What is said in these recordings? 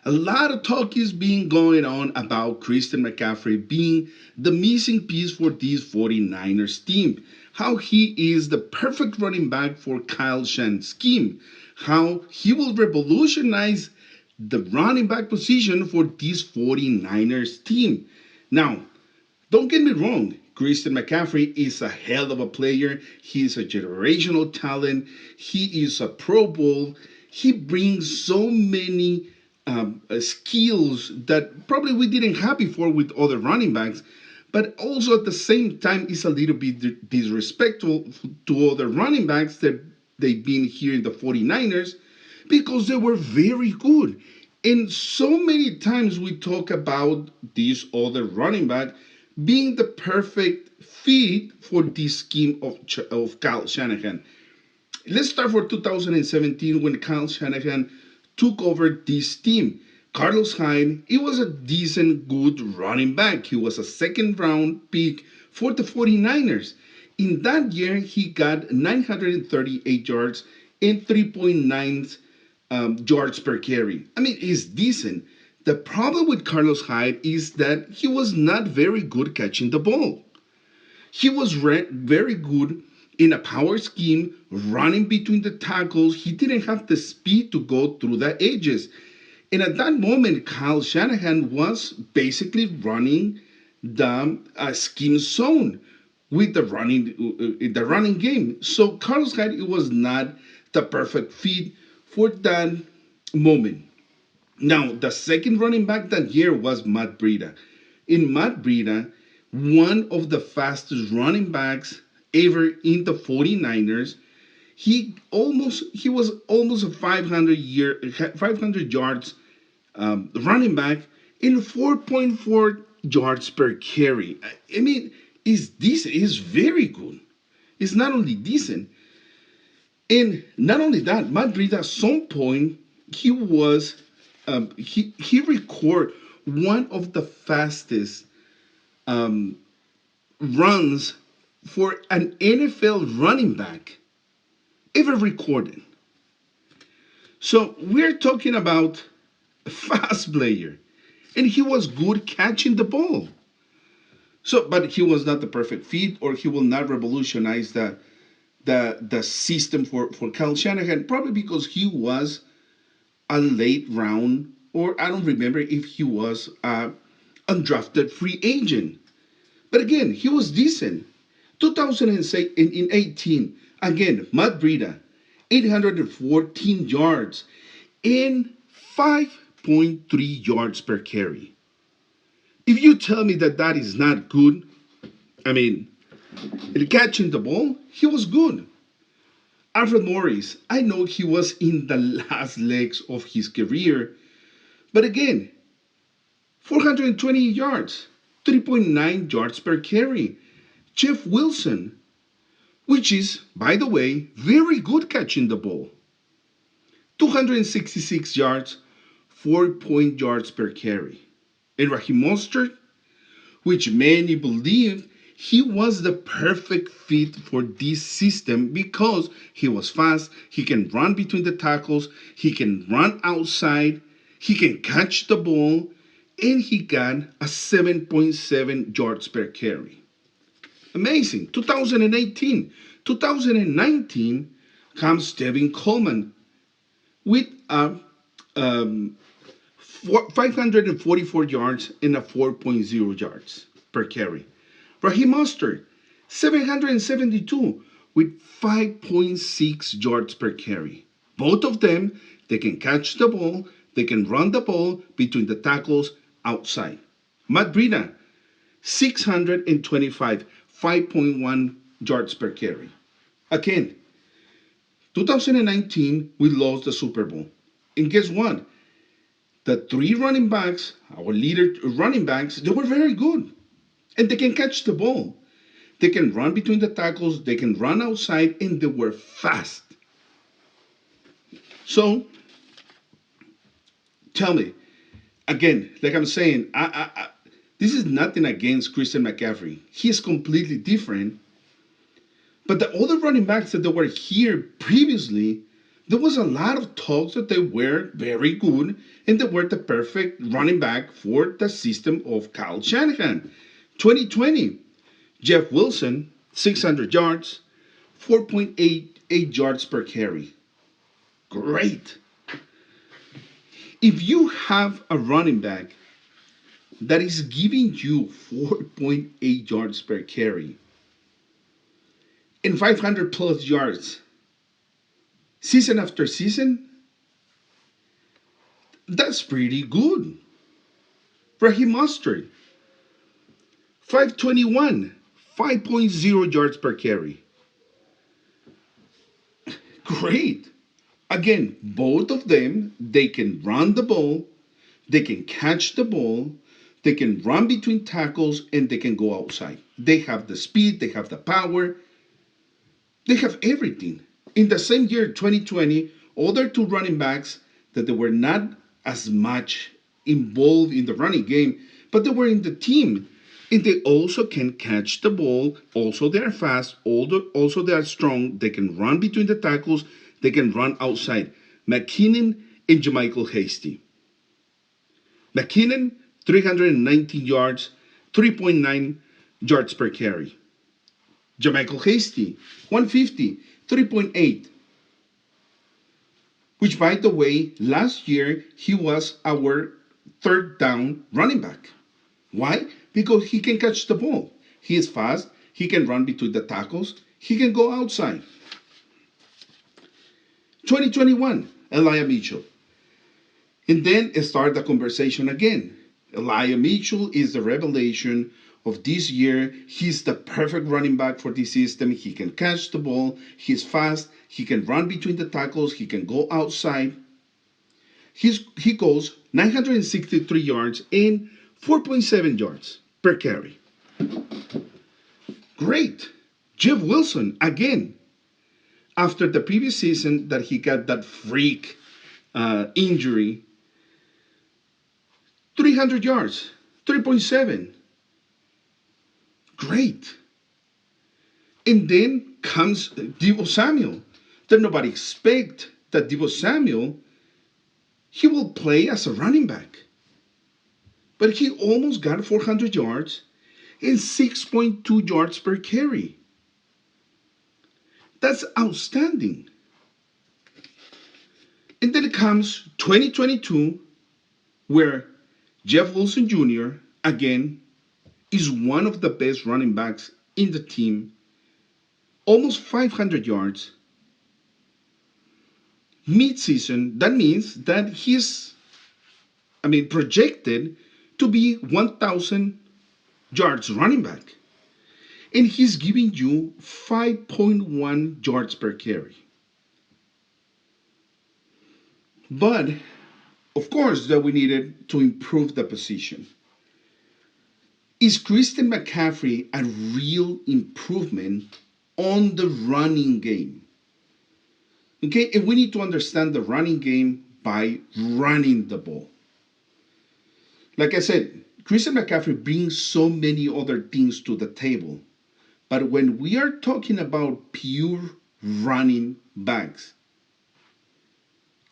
A lot of talk is being going on about Christian McCaffrey being the missing piece for this 49ers team. How he is the perfect running back for Kyle Shanahan's scheme. How he will revolutionize the running back position for this 49ers team. Now, don't get me wrong, Christian McCaffrey is a hell of a player. He is a generational talent. He is a Pro Bowl. He brings so many skills that probably we didn't have before with other running backs, but also at the same time is a little bit disrespectful to other running backs that they've been here in the 49ers because they were very good. And so many times we talk about this other running back being the perfect fit for this scheme of Kyle Shanahan. Let's start for 2017 when Kyle Shanahan took over this team. Carlos Hyde, he was a decent, good running back. He was a second round pick for the 49ers. In that year, he got 938 yards and 3.9 yards per carry. I mean, it's decent. The problem with Carlos Hyde is that he was not very good catching the ball. He was very good in a power scheme, running between the tackles. He didn't have the speed to go through the edges. And at that moment, Kyle Shanahan was basically running the scheme zone with the running game. So Carlos Hyde was not the perfect fit for that moment. Now, the second running back that year was Matt Breida. In Matt Breida, one of the fastest running backs ever in the 49ers, he was almost a 500 yards running back in 4.4 yards per carry. I mean, it's decent. It's very good. It's not only decent, and not only that, Matt Breida at some point he was he record one of the fastest um, runs for an NFL running back ever recorded. So we're talking about a fast player, and he was good catching the ball. So, but he was not the perfect fit, or he will not revolutionize the system for Kyle Shanahan, probably because he was a late round, or I don't remember if he was a undrafted free agent. But again, he was decent. 2018, again, Matt Breida, 814 yards and 5.3 yards per carry. If you tell me that that is not good, I mean, catching the ball, he was good. Alfred Morris, I know he was in the last legs of his career, but again, 420 yards, 3.9 yards per carry. Jeff Wilson, which is, by the way, very good catching the ball, 266 yards, 4 yards per carry. And Raheem Mostert, which many believe he was the perfect fit for this system because he was fast, he can run between the tackles, he can run outside, he can catch the ball, and he got a 7.7 yards per carry. Amazing. 2018. 2019 comes Devin Coleman with a 544 yards and a 4.0 yards per carry. Raheem Mostert, 772 with 5.6 yards per carry. Both of them, they can catch the ball, they can run the ball between the tackles outside. Matt Breida, 625, 5.1 yards per carry. Again, 2019, we lost the Super Bowl. And guess what? The three running backs, our leader running backs, they were very good. And they can catch the ball. They can run between the tackles, they can run outside, and they were fast. So, tell me, again, like I'm saying, this is nothing against Christian McCaffrey. He is completely different. But the other running backs that they were here previously, There was a lot of talks that they were very good and they were the perfect running back for the system of Kyle Shanahan. 2020, Jeff Wilson, 600 yards, 4.88 yards per carry. Great. If you have a running back that is giving you 4.8 yards per carry and 500 plus yards season after season, that's pretty good. Raheem Mustard, 521, 5.0 yards per carry. Great. Again, both of them, they can run the ball, they can catch the ball, they can run between tackles, and they can go outside. They have the speed, they have the power, they have everything. In the same year, 2020, other two running backs that they were not as much involved in the running game, but they were in the team. And they also can catch the ball. Also, they are fast. Also, they are strong. They can run between the tackles. They can run outside. McKinnon and Jermichael Hasty. McKinnon, 319 yards, 3.9 yards per carry. Jermichael Hasty, 150, 3.8. Which, by the way, last year he was our third down running back. Why? Because he can catch the ball. He is fast. He can run between the tackles. He can go outside. 2021, Elijah Mitchell. And then start the conversation again. Elijah Mitchell is the revelation of this year. He's the perfect running back for this system. He can catch the ball. He's fast. He can run between the tackles. He can go outside. He goes 963 yards and 4.7 yards per carry. Great. Jeff Wilson, again, after the previous season that he got that freak injury, 300 yards, 3.7. Great. And then comes Deebo Samuel. That nobody expect that Deebo Samuel, he will play as a running back. But he almost got 400 yards and 6.2 yards per carry. That's outstanding. And then it comes 2022, where Jeff Wilson Jr., again, is one of the best running backs in the team. Almost 500 yards. Mid-season, that means that he's, projected to be 1,000 yards running back. And he's giving you 5.1 yards per carry. But, of course, that we needed to improve the position. Is Christian McCaffrey a real improvement on the running game? Okay, and we need to understand the running game by running the ball. Like I said, Christian McCaffrey brings so many other things to the table. But when we are talking about pure running backs,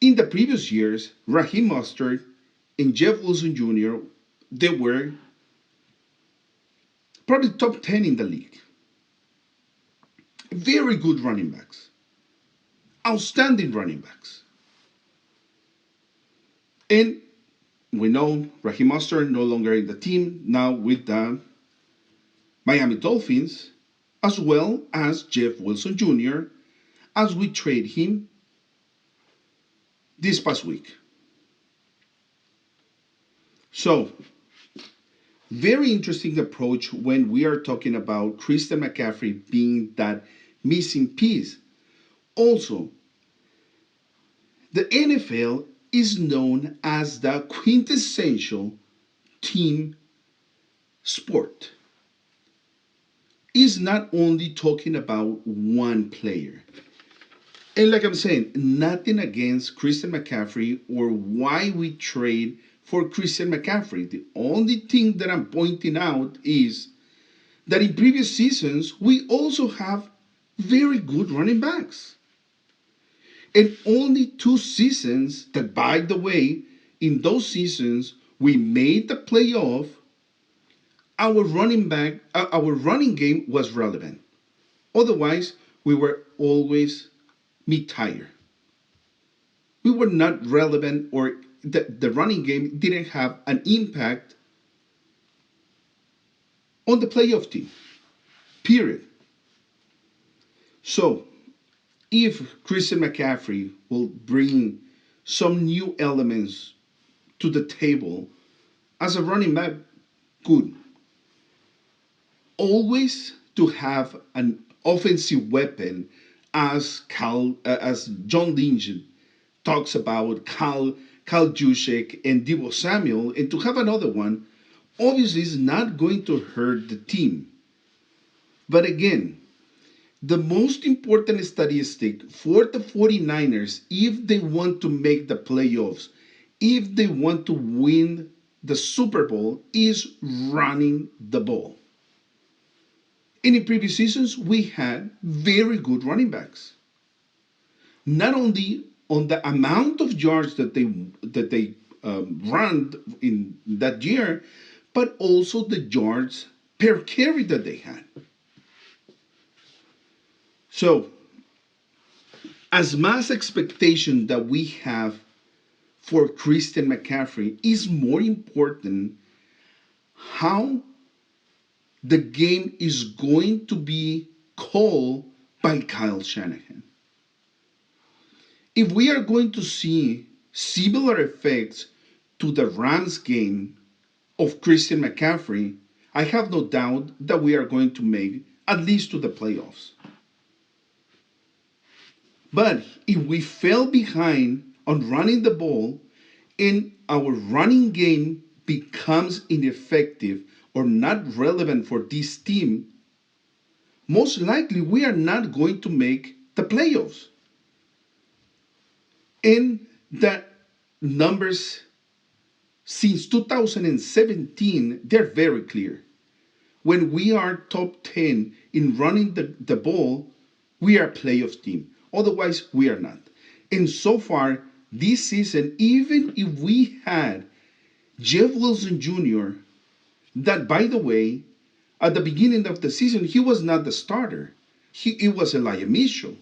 in the previous years, Raheem Mostert and Jeff Wilson Jr., they were probably top 10 in the league. Very good running backs. Outstanding running backs. And we know Raheem Mostert no longer in the team, now with the Miami Dolphins, as well as Jeff Wilson Jr., as we trade him this past week. So, very interesting approach when we are talking about Christian McCaffrey being that missing piece. Also, the NFL is known as the quintessential team sport. It's not only talking about one player. And like I'm saying, nothing against Christian McCaffrey or why we trade for Christian McCaffrey. The only thing that I'm pointing out is that in previous seasons, we also have very good running backs. And only 2 seasons that, by the way, in those seasons, we made the playoff, our running game was relevant. Otherwise, we were always mid-tier. We were not relevant, or the running game didn't have an impact on the playoff team, period. So, if Christian McCaffrey will bring some new elements to the table as a running back, good. Always to have an offensive weapon, as John Lynch talks about Kyle Juszczyk and Deebo Samuel, and to have another one, obviously is not going to hurt the team. But again, the most important statistic for the 49ers, if they want to make the playoffs, if they want to win the Super Bowl, is running the ball. And in previous seasons, we had very good running backs. Not only on the amount of yards that they ran in that year, but also the yards per carry that they had. So, as much expectation that we have for Christian McCaffrey, is more important how the game is going to be called by Kyle Shanahan. If we are going to see similar effects to the Rams game of Christian McCaffrey, I have no doubt that we are going to make at least to the playoffs. But if we fell behind on running the ball and our running game becomes ineffective or not relevant for this team, most likely we are not going to make the playoffs. And the numbers since 2017, they're very clear. When we are top 10 in running the ball, we are a playoff team. Otherwise, we are not. And so far, this season, even if we had Jeff Wilson Jr., that, by the way, at the beginning of the season, he was not the starter. It was Elijah Mitchell.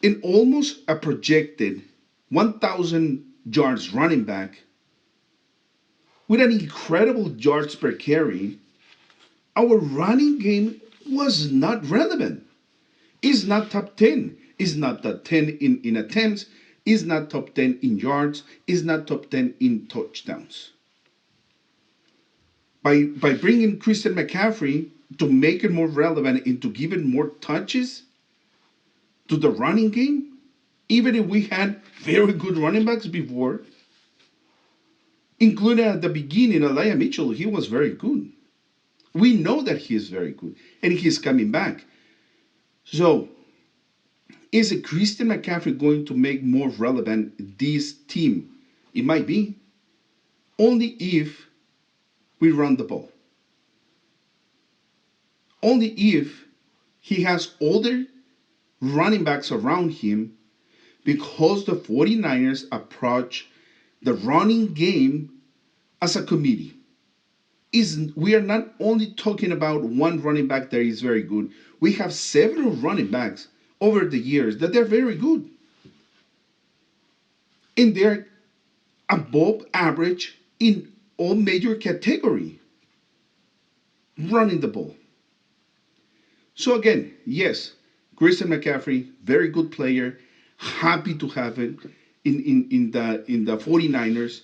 In almost a projected 1,000 yards running back, with an incredible yards per carry, our running game was not relevant. It's not top 10. It's not top 10 in attempts. It's not top 10 in yards. It's not top 10 in touchdowns. By bringing Christian McCaffrey to make it more relevant and to give it more touches to the running game, even if we had very good running backs before, including at the beginning, Elijah Mitchell, he was very good. We know that he is very good, and he's coming back. So, is a Christian McCaffrey going to make more relevant this team? It might be, only if we run the ball. Only if he has other running backs around him, because the 49ers approach the running game as a committee. We are not only talking about one running back that is very good. We have several running backs over the years that they're very good. And they're above average in all major category running the ball. So again, yes, Christian McCaffrey, very good player. Happy to have it in the 49ers.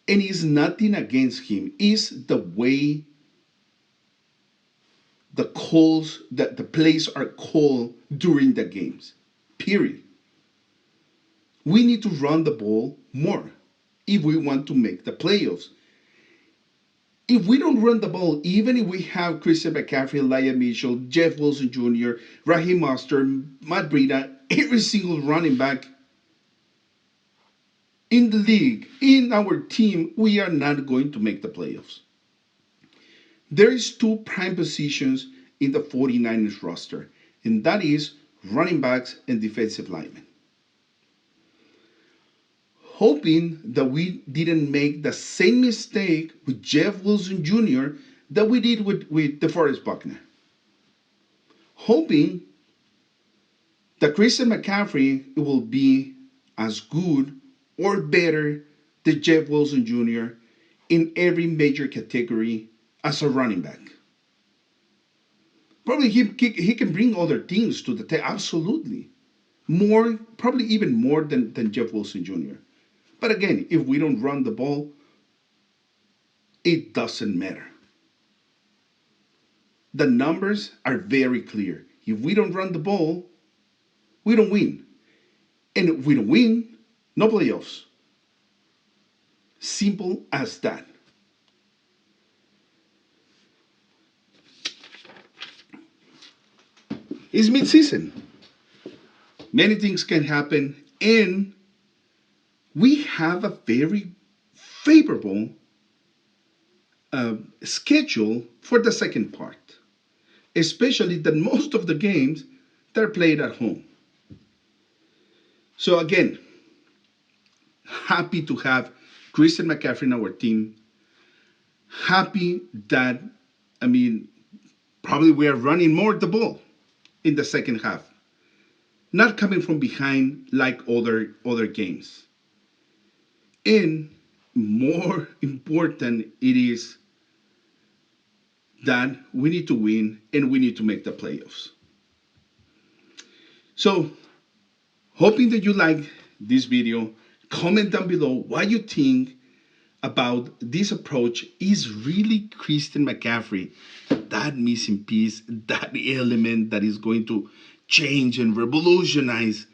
And it's nothing against him. It's the way the calls, that the plays are called during the games. Period. We need to run the ball more if we want to make the playoffs. If we don't run the ball, even if we have Christian McCaffrey, Elijah Mitchell, Jeff Wilson Jr., Raheem Mostert, Matt Breida, every single running back in the league, in our team, we are not going to make the playoffs. There is two prime positions in the 49ers roster, and that is running backs, and defensive linemen. Hoping that we didn't make the same mistake with Jeff Wilson Jr. that we did with DeForest Buckner. Hoping that Christian McCaffrey will be as good or better than Jeff Wilson Jr. in every major category as a running back. Probably he can bring other things to the table, absolutely. More, probably even more than Jeff Wilson Jr. But again, if we don't run the ball, it doesn't matter. The numbers are very clear. If we don't run the ball, we don't win. And if we don't win, no playoffs. Simple as that. It's mid-season. Many things can happen, and we have a very favorable schedule for the second part, especially that most of the games they're played at home. So again, happy to have Christian McCaffrey in our team. Happy that, probably we are running more the ball in the second half, not coming from behind like other games. And more important, it is that we need to win and we need to make the playoffs. So, hoping that you like this video. Comment down below what you think about this approach. Is really Christian McCaffrey that missing piece, that element that is going to change and revolutionize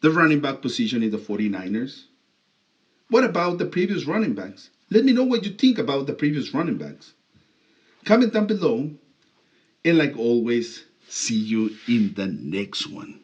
the running back position in the 49ers? What about the previous running backs? Let me know what you think about the previous running backs. Comment down below. And like always, see you in the next one.